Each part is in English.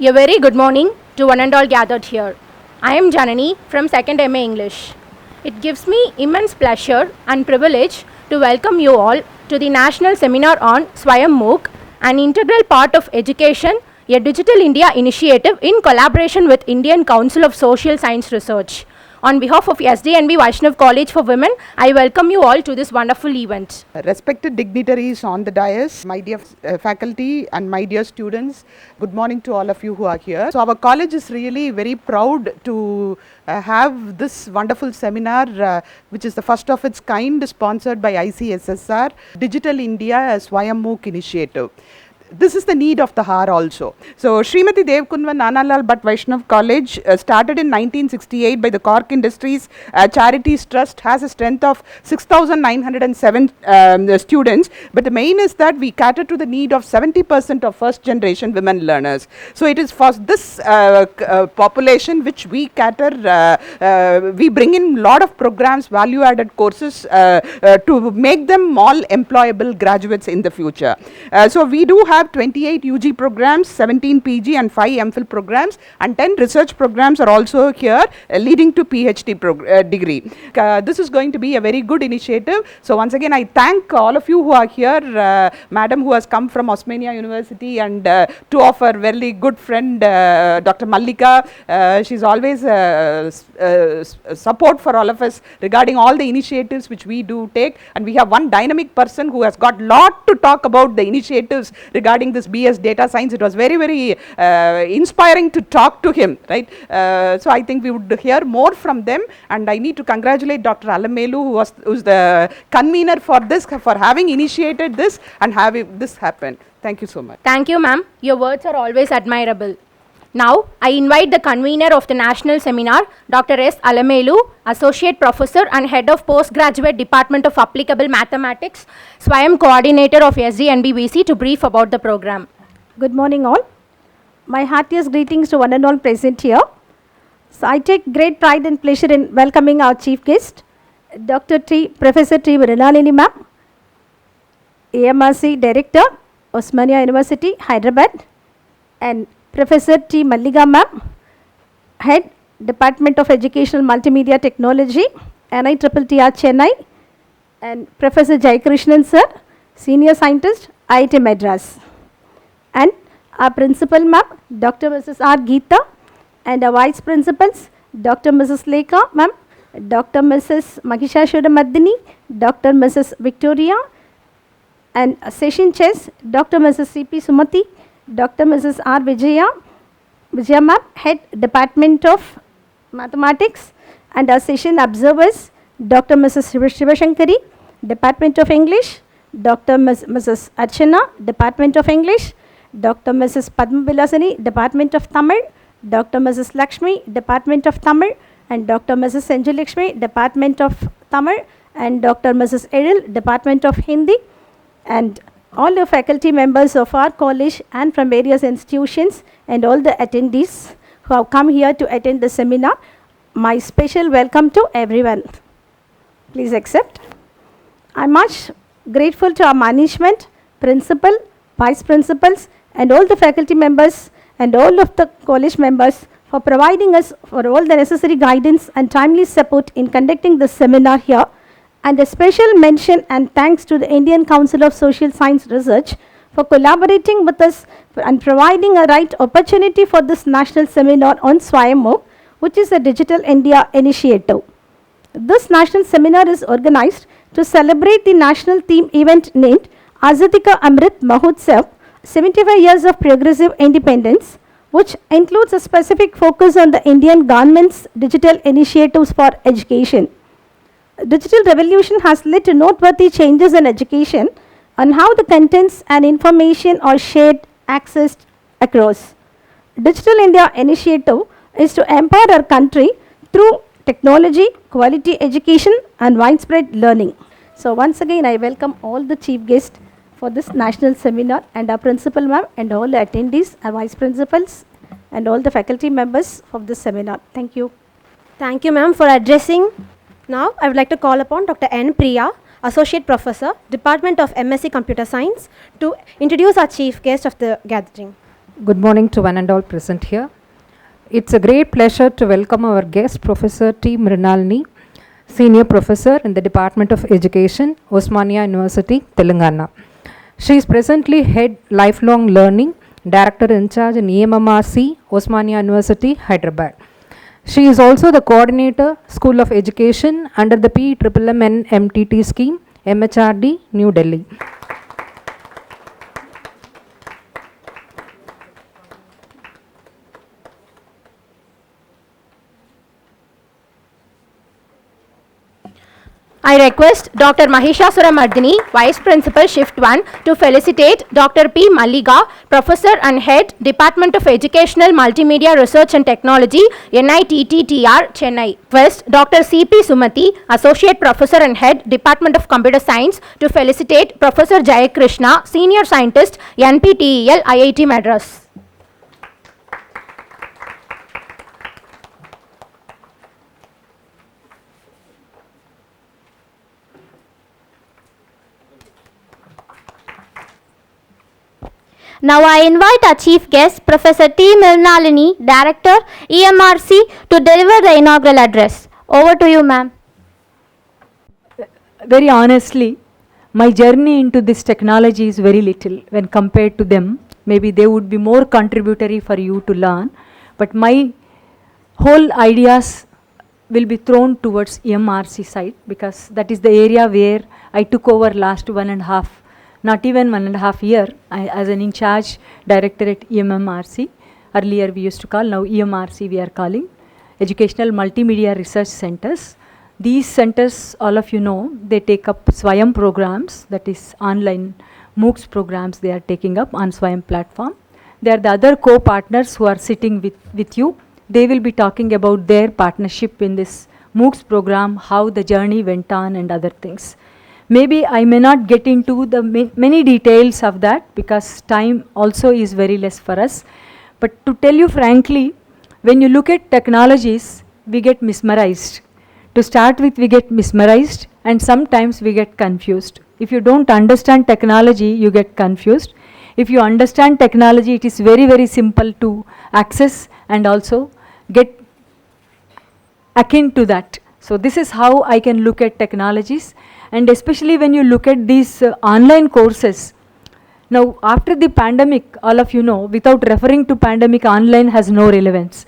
A very good morning to one and all gathered here. I am Janani from 2nd MA English. It gives me immense pleasure and privilege to welcome you all to the National Seminar on Swayam Mooc, an integral part of education, a Digital India initiative in collaboration with Indian Council of Social Science Research. On behalf of SDNB Vaishnav College for Women, I welcome you all to this wonderful event. Respected dignitaries on the dais, my dear faculty and my dear students, good morning to all of you who are here. So our college is really very proud to have this wonderful seminar, which is the first of its kind, sponsored by ICSSR, Digital India Swayam Mooc initiative. This is the need of the hour also. So, Srimati Devkunva Nanalal Bhatt Vaishnav College started in 1968 by the Cork Industries Charities Trust, has a strength of 6,907 students, but the main is that we cater to the need of 70% of first generation women learners. So, it is for this population which we cater, we bring in lot of programs, value added courses to make them all employable graduates in the future. So, we do have 28 UG programs, 17 PG and 5 MPhil programs, and 10 research programs are also here leading to PhD degree. This is going to be a very good initiative. So once again I thank all of you who are here, madam who has come from Osmania University, and two of our very good friend Dr. Mallika. She's always support for all of us regarding all the initiatives which we do take, and we have one dynamic person who has got lot to talk about the initiatives regarding this BS data science. It was very, very inspiring to talk to him, right? So I think we would hear more from them, and I need to congratulate Dr. Alamelu, who's the convener for this, for having initiated this and having this happen. Thank you so much. Thank you, ma'am. Your words are always admirable. Now, I invite the convener of the national seminar, Dr. S. Alamelu, Associate Professor and Head of Postgraduate Department of Applicable Mathematics, Swayam Coordinator of SDNBVC, to brief about the program. Good morning all. My heartiest greetings to one and all present here. So I take great pride and pleasure in welcoming our chief guest, Professor T. Mrinalini ma'am, AMRC Director, Osmania University, Hyderabad, and Professor T. Malliga ma'am, Head, Department of Educational Multimedia Technology, NITTTR Chennai, and Professor Jayakrishnan sir, Senior Scientist, IIT Madras. And our Principal ma'am, Dr. Mrs. R. Geeta, and our Vice Principals, Dr. Mrs. Lekha ma'am, Dr. Mrs. Mahishashura Mardini, Dr. Mrs. Victoria, and Session Chairs, Dr. Mrs. C.P. Sumati, Dr. Mrs. R. Vijaya ma'am, Head Department of Mathematics, and our session observers, Dr. Mrs. Shivashankari, Department of English, Dr. Mrs. Archana, Department of English, Dr. Mrs. Padma Vilasani, Department of Tamil, Dr. Mrs. Lakshmi, Department of Tamil, and Dr. Mrs. Senju Lakshmi, Department of Tamil, and Dr. Mrs. Eril, Department of Hindi, and all the faculty members of our college and from various institutions, and all the attendees who have come here to attend the seminar. My special welcome to everyone. Please accept. I am much grateful to our management, principal, vice principals, and all the faculty members and all of the college members for providing us for all the necessary guidance and timely support in conducting this seminar here. And a special mention and thanks to the Indian Council of Social Science Research for collaborating with us and providing a right opportunity for this national seminar on Swayam Mooc, which is a Digital India initiative. This national seminar is organized to celebrate the national theme event named Azadi Ka Amrit Mahotsav, 75 years of progressive independence, which includes a specific focus on the Indian government's digital initiatives for education. Digital revolution has led to noteworthy changes in education on how the contents and information are shared, accessed across. Digital India initiative is to empower our country through technology, quality education, and widespread learning. So once again, I welcome all the chief guests for this national seminar, and our principal ma'am and all the attendees, our vice principals, and all the faculty members of this seminar. Thank you. Thank you, ma'am, for addressing. Now, I would like to call upon Dr. N. Priya, Associate Professor, Department of MSc Computer Science, to introduce our chief guest of the gathering. Good morning to one and all present here. It's a great pleasure to welcome our guest, Professor T. Mrinalini, Senior Professor in the Department of Education, Osmania University, Telangana. She is presently Head Lifelong Learning, Director in Charge in EMMRC, Osmania University, Hyderabad. She is also the Coordinator, School of Education under the PMMN MTT scheme, MHRD, New Delhi. I request Dr. Mahishasura Mardini, Vice Principal Shift 1, to felicitate Dr. P. Malliga, Professor and Head, Department of Educational Multimedia Research and Technology, NITTTR, Chennai. First, Dr. C.P. Sumati, Associate Professor and Head, Department of Computer Science, to felicitate Professor Jayakrishna, Senior Scientist, NPTEL, IIT Madras. Now I invite our chief guest, Professor T. Mrinalini, Director, EMRC, to deliver the inaugural address. Over to you, ma'am. Very honestly, my journey into this technology is very little when compared to them. Maybe they would be more contributory for you to learn, but my whole ideas will be thrown towards EMRC side, because that is the area where I took over last 1.5 year as an in-charge director at EMMRC. Earlier we used to call, now EMRC we are calling, Educational Multimedia Research Centers. These centers, all of you know, they take up Swayam programs, that is online Moocs programs they are taking up on Swayam platform. They are the other co-partners who are sitting with you. They will be talking about their partnership in this Moocs program, how the journey went on and other things. Maybe I may not get into the many details of that because time also is very less for us. But to tell you frankly, when you look at technologies, we get mesmerized. To start with, we get mesmerized and sometimes we get confused. If you don't understand technology, you get confused. If you understand technology, it is very, very simple to access and also get akin to that. So this is how I can look at technologies. And especially when you look at these online courses. Now after the pandemic, all of you know, without referring to pandemic, online has no relevance.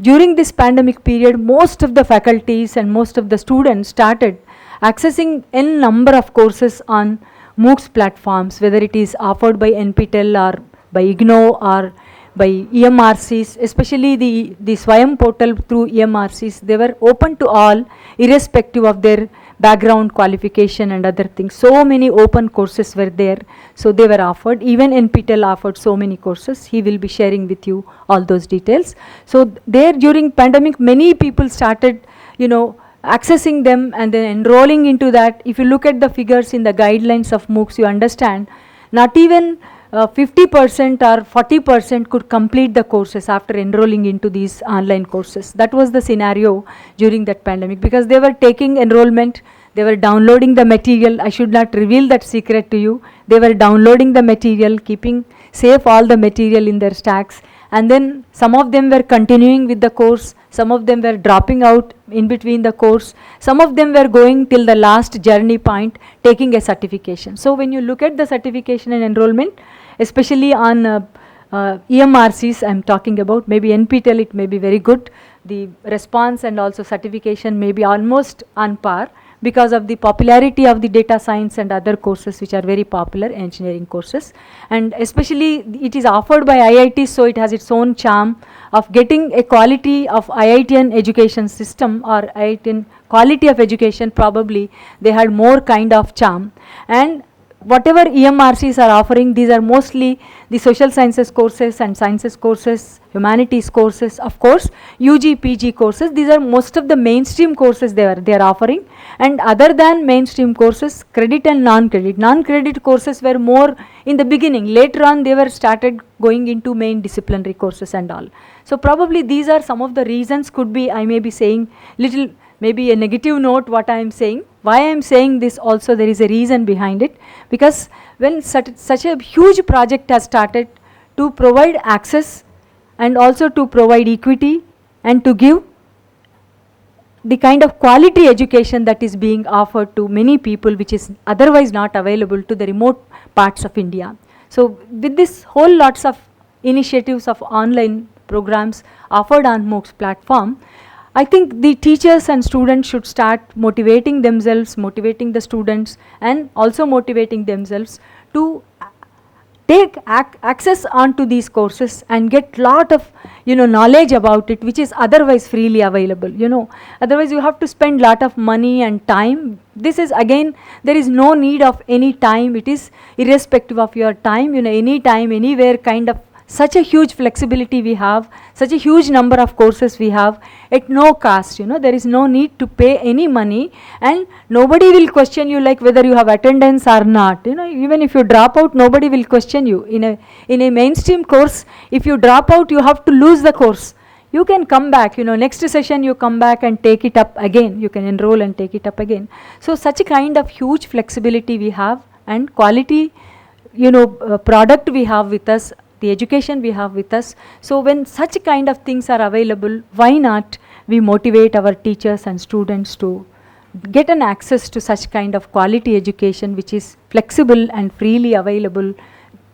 During this pandemic period, most of the faculties and most of the students started accessing n number of courses on Moocs platforms, whether it is offered by NPTEL or by IGNO or by EMRCs, especially the Swayam portal through EMRCs. They were open to all, irrespective of their background qualification and other things. So many open courses were there, so they were offered. Even NPTEL offered so many courses. He will be sharing with you all those details. So there during pandemic, many people started, accessing them and then enrolling into that. If you look at the figures in the guidelines of Moocs, you understand not even 50% or 40% could complete the courses after enrolling into these online courses. That was the scenario during that pandemic, because they were taking enrollment, they were downloading the material. I should not reveal that secret to you. They were downloading the material, keeping safe all the material in their stacks, and then some of them were continuing with the course, some of them were dropping out in between the course, some of them were going till the last journey point, taking a certification. So when you look at the certification and enrollment, especially on EMRCs I'm talking about, maybe NPTEL it may be very good, the response and also certification may be almost on par because of the popularity of the data science and other courses which are very popular engineering courses, and especially it is offered by IIT, so it has its own charm of getting a quality of IITian education system or IITian quality of education. Probably they had more kind of charm, and whatever EMRCs are offering, these are mostly the social sciences courses and sciences courses, humanities courses, of course UG, PG courses. These are most of the mainstream courses they are offering, and other than mainstream courses, credit and non-credit courses were more in the beginning. Later on they were started going into main disciplinary courses and all. So probably these are some of the reasons. Could be I may be saying little, maybe a negative note what I am saying. Why I am saying this also, there is a reason behind it, because when such a huge project has started to provide access and also to provide equity and to give the kind of quality education that is being offered to many people, which is otherwise not available to the remote parts of India. So with this whole lots of initiatives of online programs offered on MOOC's platform, I think the teachers and students should start motivating themselves, motivating the students, and also motivating themselves to take access onto these courses and get lot of knowledge about it, which is otherwise freely available. Otherwise you have to spend lot of money and time. This is again, there is no need of any time. It is irrespective of your time, any time, anywhere kind of. Such a huge flexibility we have, such a huge number of courses we have at no cost. There is no need to pay any money, and nobody will question you like whether you have attendance or not. Even if you drop out, nobody will question you. In a mainstream course, if you drop out, you have to lose the course. You can come back, next session you come back and take it up again. You can enroll and take it up again. So such a kind of huge flexibility we have, and quality, product we have with us, the education we have with us. So when such kind of things are available, why not we motivate our teachers and students to get an access to such kind of quality education which is flexible and freely available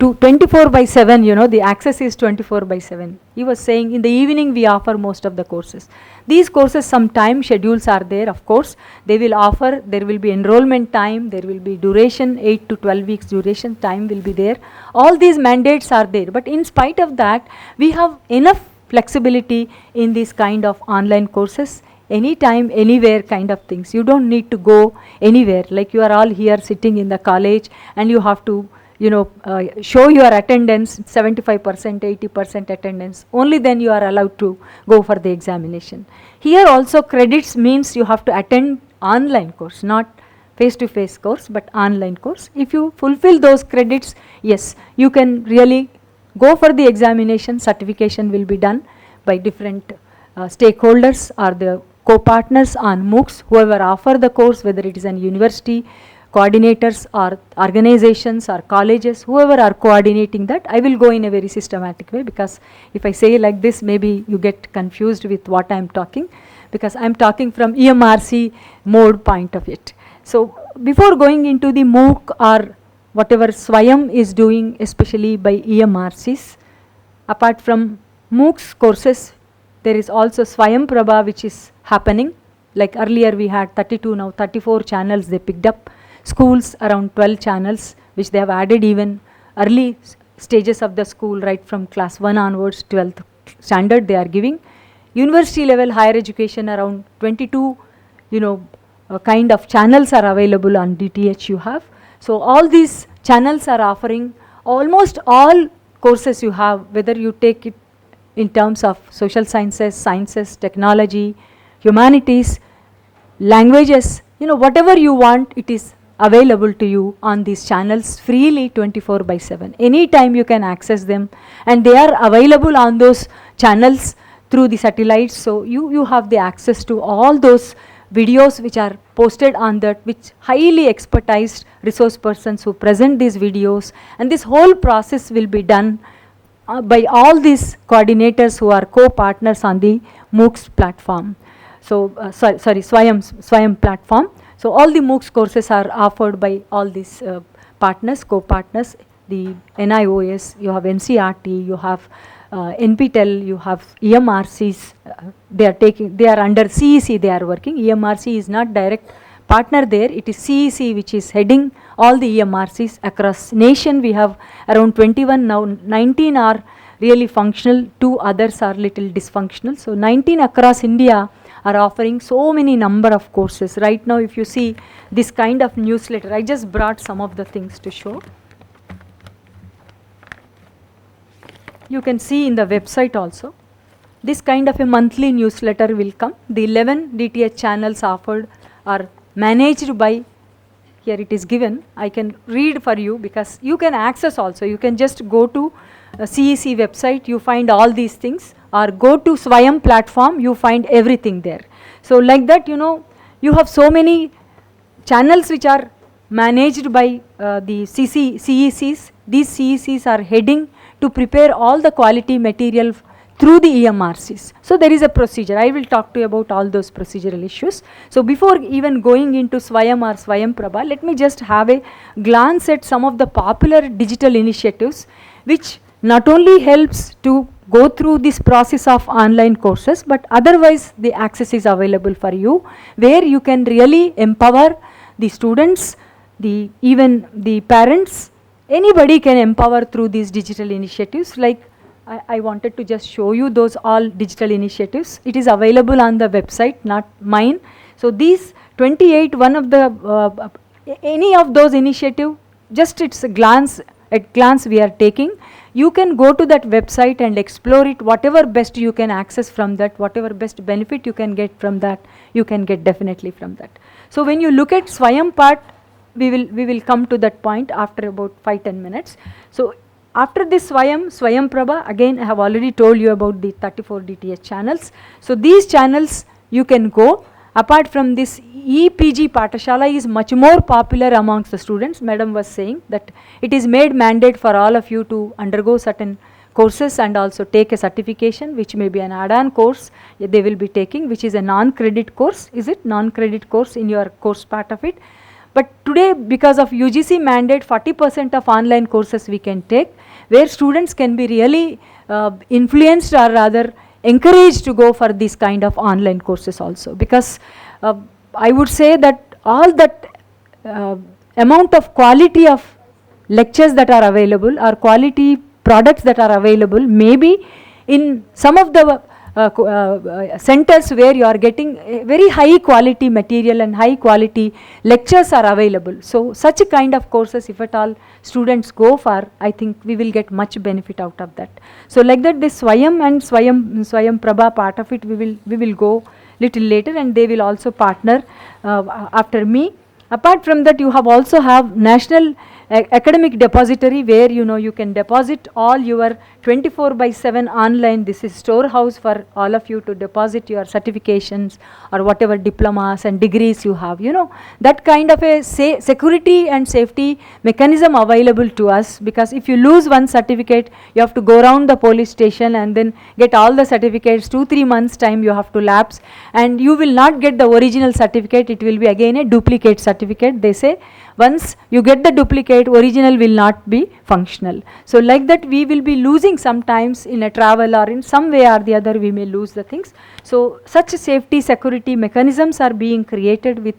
to 24/7. The access is 24/7. He was saying in the evening we offer most of the courses. These courses, some time schedules are there, of course. They will offer, there will be enrollment time, there will be duration, 8 to 12 weeks duration time will be there. All these mandates are there. But in spite of that, we have enough flexibility in these kind of online courses. Anytime, anywhere kind of things. You don't need to go anywhere. Like you are all here sitting in the college and you have to show your attendance, 75%, 80% attendance. Only then you are allowed to go for the examination. Here also credits means you have to attend online course, not face-to-face course, but online course. If you fulfill those credits, yes, you can really go for the examination. Certification will be done by different stakeholders or the co-partners on MOOCs, whoever offer the course, whether it is an university, coordinators or organizations or colleges, whoever are coordinating that. I will go in a very systematic way, because if I say like this, maybe you get confused with what I am talking, because I am talking from EMRC mode point of it. So before going into the MOOC or whatever Swayam is doing, especially by EMRCs, apart from MOOCs courses, there is also Swayam Prabha which is happening. Like earlier we had 32, now 34 channels they picked up. Schools around 12 channels which they have added even early stages of the school, right from class 1 onwards, 12th standard they are giving. University level higher education around 22 kind of channels are available on DTH you have. So all these channels are offering almost all courses you have, whether you take it in terms of social sciences, technology, humanities, languages, whatever you want, it is available to you on these channels freely 24/7. Anytime you can access them, and they are available on those channels through the satellites. So you have the access to all those videos which are posted on that, which highly expertised resource persons who present these videos, and this whole process will be done by all these coordinators who are co-partners on the MOOCs platform. So Swayam platform. So all the MOOCs courses are offered by all these partners, co-partners, the NIOS, you have NCRT, you have NPTEL, you have EMRCs, they are under CEC they are working. EMRC is not direct partner there, it is CEC which is heading all the EMRCs across nation. We have around 21 now, 19 are really functional, 2 others are little dysfunctional. So 19 across India are offering so many number of courses. Right now if you see this kind of newsletter, I just brought some of the things to show. You can see in the website also, this kind of a monthly newsletter will come. The 11 DTH channels offered are managed by, here it is given, I can read for you because you can access also. You can just go to CEC website, you find all these things, or go to Swayam platform, you find everything there. So like that, you have so many channels which are managed by the CECs. These CECs are heading to prepare all the quality material through the EMRCs. So there is a procedure. I will talk to you about all those procedural issues. So before even going into Swayam or Swayam Prabha, let me just have a glance at some of the popular digital initiatives which not only helps to go through this process of online courses, but otherwise the access is available for you, where you can really empower the students, even the parents, anybody can empower through these digital initiatives. Like I wanted to just show you those all digital initiatives. It is available on the website, not mine. So these 28, one of the, any of those initiative, just it's a glance, at glance we are taking. You can go to that website and explore it, whatever best you can access from that, whatever best benefit you can get from that, you can get definitely from that. So when you look at Swayam part, we will come to that point after about 5-10 minutes. So after this Swayam Prabha, again I have already told you about the 34 DTH channels. So these channels you can go. Apart from this, EPG Patashala is much more popular amongst the students. Madam was saying that it is made mandate for all of you to undergo certain courses and also take a certification, which may be an add-on course they will be taking, which is a non-credit course. Is it non-credit course in your course part of it? But today, because of UGC mandate, 40% of online courses we can take, where students can be really influenced or rather encouraged to go for these kind of online courses also. Because I would say that all that amount of quality of lectures that are available or quality products that are available, maybe in some of the centers where you are getting very high quality material and high quality lectures are available. So such a kind of courses, if at all students go for, I think we will get much benefit out of that. So like that, this Swayam and Swayam Prabha part of it, we will go little later, and they will also partner after me. Apart from that, you have also have National Academic Depository, where you can deposit all your 24/7 online. This is storehouse for all of you to deposit your certifications or whatever diplomas and degrees you have. That kind of a security and safety mechanism available to us, because if you lose one certificate, you have to go around the police station and then get all the certificates. 2-3 months time you have to lapse, and you will not get the original certificate. It will be again a duplicate certificate, they say. Once you get the duplicate, original will not be functional. So like that, we will be losing sometimes in a travel or in some way or the other, we may lose the things. So such safety security mechanisms are being created with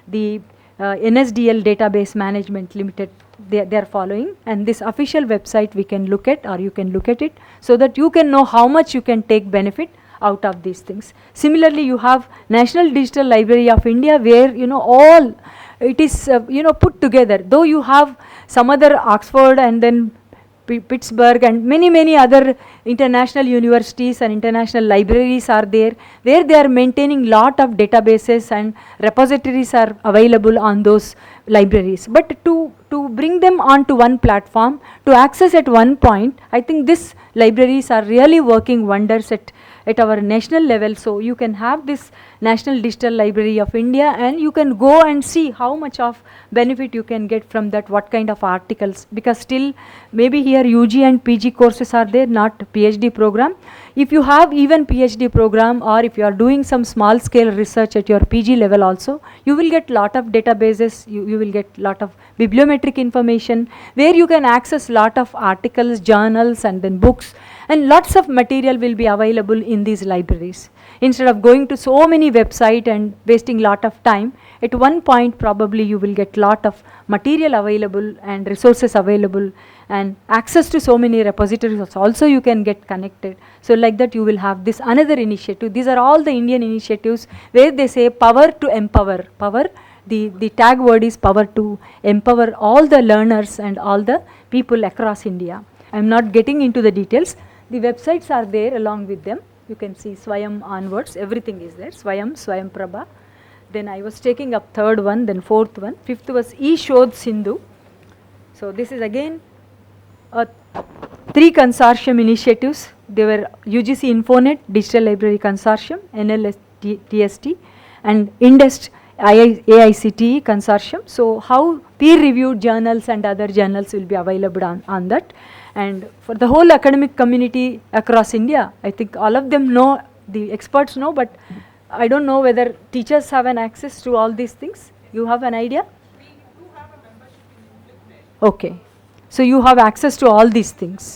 the NSDL Database Management Limited. They are following, and this official website we can look at, or you can look at it, so that you can know how much you can take benefit out of these things. Similarly, you have National Digital Library of India, where all it is put together. Though you have some other Oxford and then Pittsburgh and many other international universities and international libraries are there, where they are maintaining lot of databases and repositories are available on those libraries. But to bring them onto one platform, to access at one point, I think these libraries are really working wonders at our national level. So you can have this National Digital Library of India, and you can go and see how much of benefit you can get from that, what kind of articles, because still maybe here UG and PG courses are there, not PhD program. If you have even PhD program, or if you are doing some small scale research at your PG level also, you will get lot of databases, you will get lot of bibliometric information, where you can access lot of articles, journals and then books, and lots of material will be available in these libraries. Instead of going to so many websites and wasting lot of time, at one point probably you will get lot of material available and resources available, and access to so many repositories also you can get connected. So like that, you will have this another initiative. These are all the Indian initiatives where they say power to empower. Power, the tag word is power to empower all the learners and all the people across India. I am not getting into the details. The websites are there along with them. You can see Swayam onwards, everything is there. Swayam Prabha. Then I was taking up third one, then fourth one. Fifth was E-Shodh Sindhu. So this is again 3 consortium initiatives. They were UGC Infonet, Digital Library Consortium, NLSTST, and INDEST AICTE consortium. So how peer reviewed journals and other journals will be available on that. And for the whole academic community across India, I think all of them know, the experts know, but I don't know whether teachers have an access to all these things. You have an idea? We do have a membership in Flipnet. Okay. So you have access to all these things.